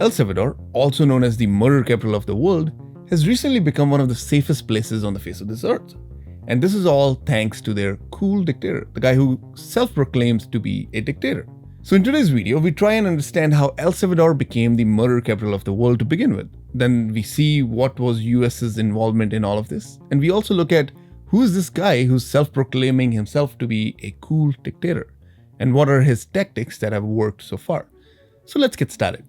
El Salvador, also known as the murder capital of the world, has recently become one of the safest places on the face of this earth. And this is all thanks to their cool dictator, the guy who self-proclaims to be a dictator. So in today's video, we try and understand how El Salvador became the murder capital of the world to begin with. Then we see what was US's involvement in all of this. And we also look at who is this guy who's self-proclaiming himself to be a cool dictator, and what are his tactics that have worked so far. So let's get started.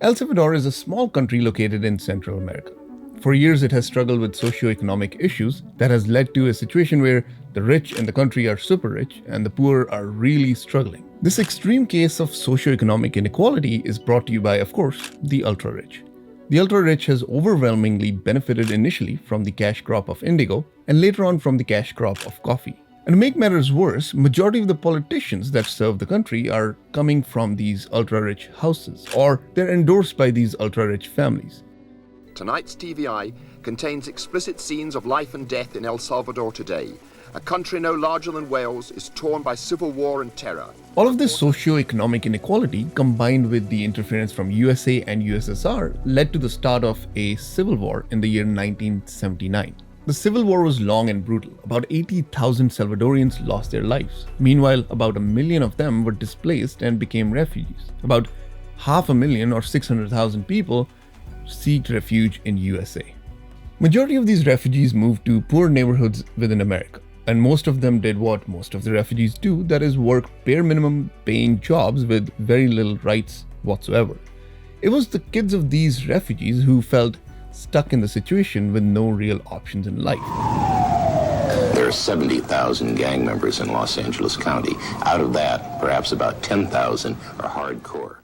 El Salvador is a small country located in Central America. For years, it has struggled with socio-economic issues that has led to a situation where the rich in the country are super rich and the poor are really struggling. This extreme case of socio-economic inequality is brought to you by, of course, the ultra-rich. The ultra-rich has overwhelmingly benefited initially from the cash crop of indigo and later on from the cash crop of coffee. And to make matters worse, majority of the politicians that serve the country are coming from these ultra-rich houses, or they're endorsed by these ultra-rich families. Tonight's TVI contains explicit scenes of life and death in El Salvador today. A country no larger than Wales is torn by civil war and terror. All of this socio-economic inequality, combined with the interference from USA and USSR, led to the start of a civil war in the year 1979. The civil war was long and brutal. About 80,000 Salvadorians lost their lives. Meanwhile, about 1 million of them were displaced and became refugees. About 500,000 or 600,000 people sought refuge in USA. Majority of these refugees moved to poor neighborhoods within America. And most of them did what most of the refugees do, that is work bare minimum paying jobs with very little rights whatsoever. It was the kids of these refugees who felt stuck in the situation with no real options in life. There are 70,000 gang members in Los Angeles County. Out of that, perhaps about 10,000 are hardcore.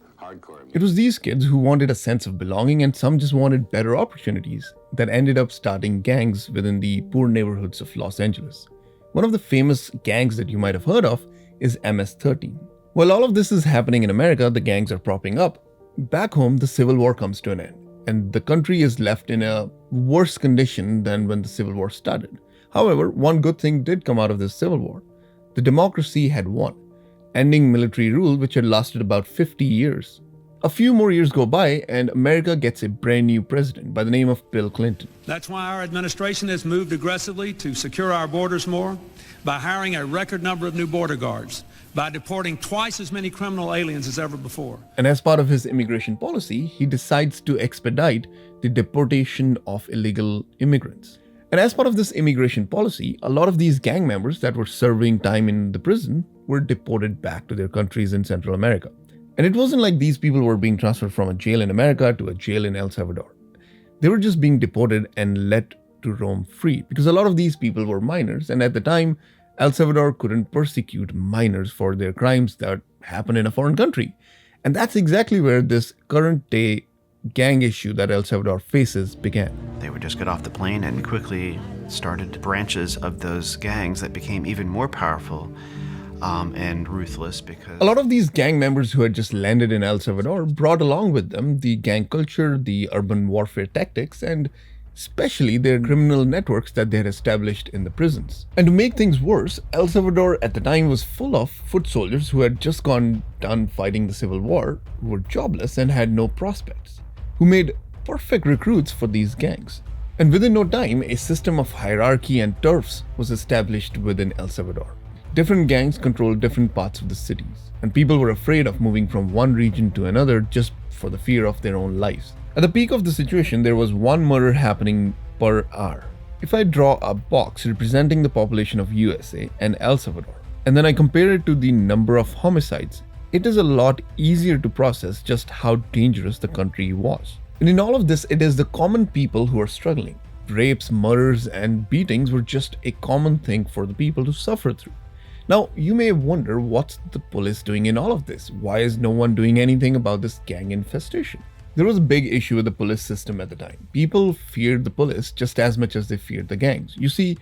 It was these kids who wanted a sense of belonging, and some just wanted better opportunities, that ended up starting gangs within the poor neighborhoods of Los Angeles. One of the famous gangs that you might have heard of is MS-13. While all of this is happening in America, the gangs are propping up. Back home, the Civil War comes to an end, and the country is left in a worse condition than when the Civil War started. However, one good thing did come out of this Civil War. The democracy had won, ending military rule which had lasted about 50 years. A few more years go by and America gets a brand new president by the name of Bill Clinton. That's why our administration has moved aggressively to secure our borders more, by hiring a record number of new border guards, by deporting twice as many criminal aliens as ever before. And as part of his immigration policy, he decides to expedite the deportation of illegal immigrants. And as part of this immigration policy, a lot of these gang members that were serving time in the prison were deported back to their countries in Central America. And it wasn't like these people were being transferred from a jail in America to a jail in El Salvador. They were just being deported and let to roam free, because a lot of these people were minors, and at the time, El Salvador couldn't persecute minors for their crimes that happen in a foreign country. And that's exactly where this current day gang issue that El Salvador faces began. They would just get off the plane and quickly started branches of those gangs that became even more powerful and ruthless, because a lot of these gang members who had just landed in El Salvador brought along with them the gang culture, the urban warfare tactics, and especially their criminal networks that they had established in the prisons. And to make things worse, El Salvador at the time was full of foot soldiers who had just gone done fighting the Civil War, who were jobless and had no prospects, who made perfect recruits for these gangs. And within no time, a system of hierarchy and turfs was established within El Salvador. Different gangs controlled different parts of the cities, and people were afraid of moving from one region to another just for the fear of their own lives. At the peak of the situation, there was one murder happening per hour. If I draw a box representing the population of USA and El Salvador, and then I compare it to the number of homicides, it is a lot easier to process just how dangerous the country was. And in all of this, it is the common people who are struggling. Rapes, murders, and beatings were just a common thing for the people to suffer through. Now, you may wonder, what's the police doing in all of this? Why is no one doing anything about this gang infestation? There was a big issue with the police system at the time. People feared the police just as much as they feared the gangs. You see,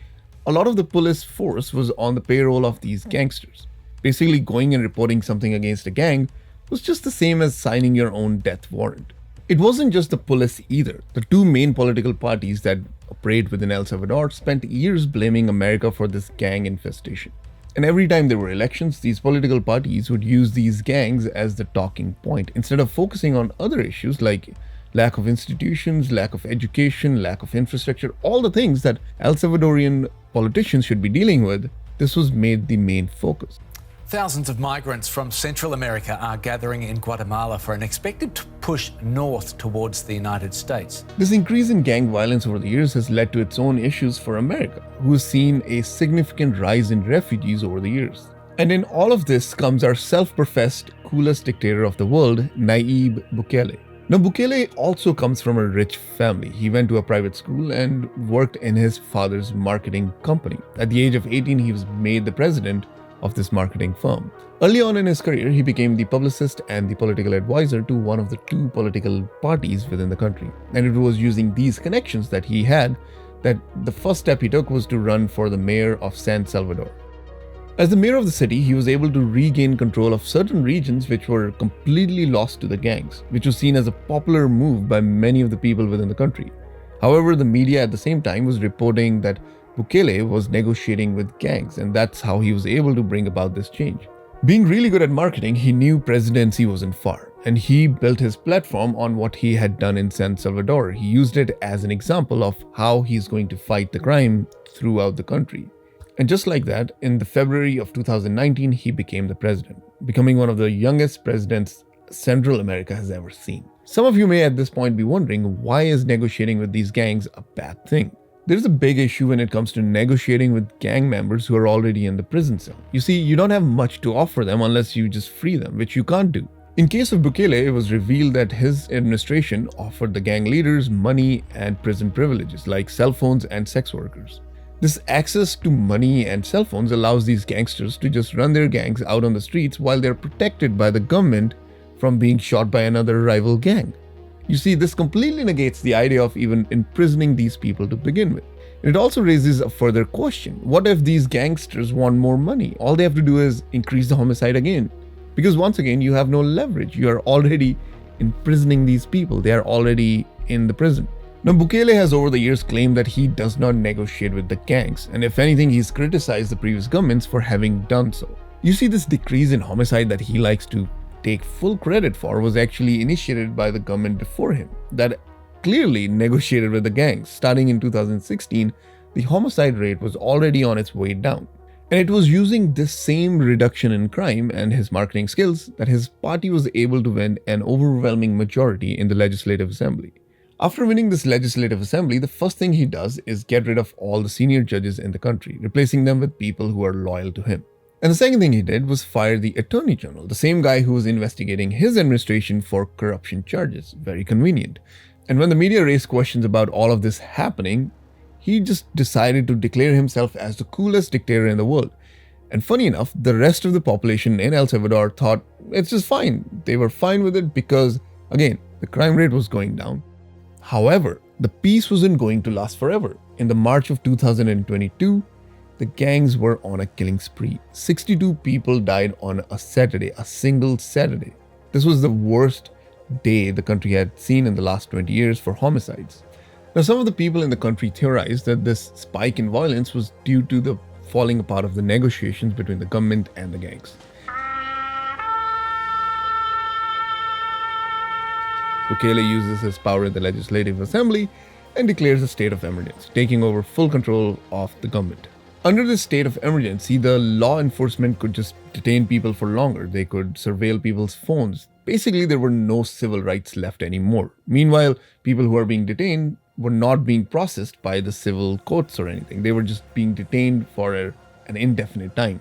a lot of the police force was on the payroll of these gangsters. Basically, going and reporting something against a gang was just the same as signing your own death warrant. It wasn't just the police either. The two main political parties that operate within El Salvador spent years blaming America for this gang infestation. And every time there were elections, these political parties would use these gangs as the talking point instead of focusing on other issues like lack of institutions, lack of education, lack of infrastructure, all the things that El Salvadorian politicians should be dealing with. This was made the main focus. Thousands of migrants from Central America are gathering in Guatemala for an expected push north towards the United States. This increase in gang violence over the years has led to its own issues for America, who has seen a significant rise in refugees over the years. And in all of this comes our self-professed coolest dictator of the world, Nayib Bukele. Now, Bukele also comes from a rich family. He went to a private school and worked in his father's marketing company. At the age of 18, he was made the president of this marketing firm. Early on in his career, he became the publicist and the political advisor to one of the two political parties within the country. And it was using these connections that he had that the first step he took was to run for the mayor of San Salvador. As the mayor of the city, he was able to regain control of certain regions which were completely lost to the gangs, which was seen as a popular move by many of the people within the country. However, the media at the same time was reporting that Bukele was negotiating with gangs, and that's how he was able to bring about this change. Being really good at marketing, he knew presidency wasn't far, and he built his platform on what he had done in San Salvador. He used it as an example of how he's going to fight the crime throughout the country. And just like that, in the February of 2019, he became the president, becoming one of the youngest presidents Central America has ever seen. Some of you may at this point be wondering, why is negotiating with these gangs a bad thing? There's a big issue when it comes to negotiating with gang members who are already in the prison cell. You see, you don't have much to offer them unless you just free them, which you can't do. In case of Bukele, it was revealed that his administration offered the gang leaders money and prison privileges like cell phones and sex workers. This access to money and cell phones allows these gangsters to just run their gangs out on the streets while they're protected by the government from being shot by another rival gang. You see, this completely negates the idea of even imprisoning these people to begin with. It also raises a further question. What if these gangsters want more money? All they have to do is increase the homicide again. Because once again, you have no leverage. You are already imprisoning these people. They are already in the prison. Now, Bukele has over the years claimed that he does not negotiate with the gangs, and if anything, he's criticized the previous governments for having done so. You see, this decrease in homicide that he likes to take full credit for was actually initiated by the government before him, that clearly negotiated with the gangs. Starting in 2016, the homicide rate was already on its way down. And it was using this same reduction in crime and his marketing skills that his party was able to win an overwhelming majority in the Legislative Assembly. After winning this Legislative Assembly, the first thing he does is get rid of all the senior judges in the country, replacing them with people who are loyal to him. And the second thing he did was fire the Attorney General, the same guy who was investigating his administration for corruption charges. Very convenient. And when the media raised questions about all of this happening, he just decided to declare himself as the coolest dictator in the world. And funny enough, the rest of the population in El Salvador thought it's just fine. They were fine with it because, again, the crime rate was going down. However, the peace wasn't going to last forever. In the March of 2022, the gangs were on a killing spree. 62 people died on a Saturday, a single Saturday. This was the worst day the country had seen in the last 20 years for homicides. Now, some of the people in the country theorized that this spike in violence was due to the falling apart of the negotiations between the government and the gangs. Bukele uses his power in the Legislative Assembly and declares a state of emergency, taking over full control of the government. Under this state of emergency, the law enforcement could just detain people for longer. They could surveil people's phones. Basically, there were no civil rights left anymore. Meanwhile, people who are being detained were not being processed by the civil courts or anything. They were just being detained for an indefinite time.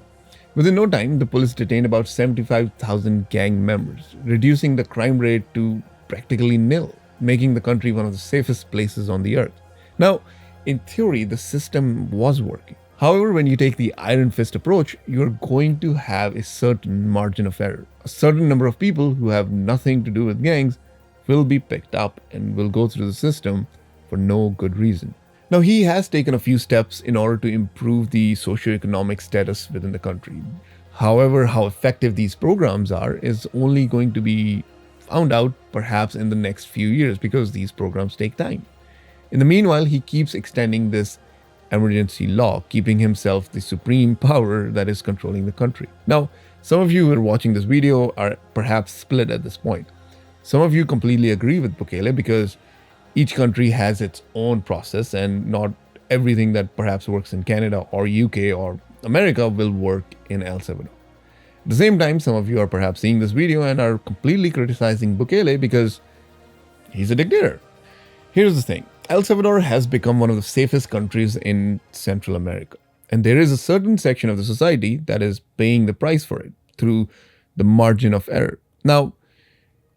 Within no time, the police detained about 75,000 gang members, reducing the crime rate to practically nil, making the country one of the safest places on the earth. Now, in theory, the system was working. However, when you take the iron fist approach, you're going to have a certain margin of error. A certain number of people who have nothing to do with gangs will be picked up and will go through the system for no good reason. Now, he has taken a few steps in order to improve the socio-economic status within the country. However, how effective these programs are is only going to be found out perhaps in the next few years because these programs take time. In the meanwhile, he keeps extending this emergency law, keeping himself the supreme power that is controlling the country. Now, some of you who are watching this video are perhaps split at this point. Some of you completely agree with Bukele because each country has its own process and not everything that perhaps works in Canada or UK or America will work in El Salvador. At the same time, some of you are perhaps seeing this video and are completely criticizing Bukele because he's a dictator. Here's the thing. El Salvador has become one of the safest countries in Central America. And there is a certain section of the society that is paying the price for it through the margin of error. Now,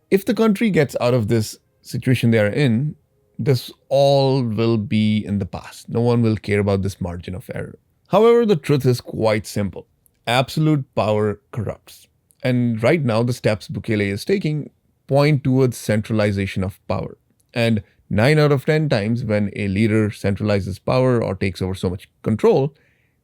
if the country gets out of this situation they are in, this all will be in the past. No one will care about this margin of error. However, the truth is quite simple. Absolute power corrupts. And right now, the steps Bukele is taking point towards centralization of power. And 9 out of 10 times when a leader centralizes power or takes over so much control,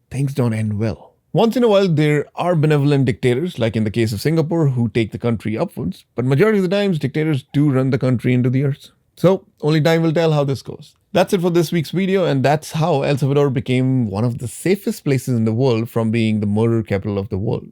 things don't end well. Once in a while, there are benevolent dictators, like in the case of Singapore, who take the country upwards. But majority of the times, dictators do run the country into the earth. So, only time will tell how this goes. That's it for this week's video, and that's how El Salvador became one of the safest places in the world from being the murder capital of the world.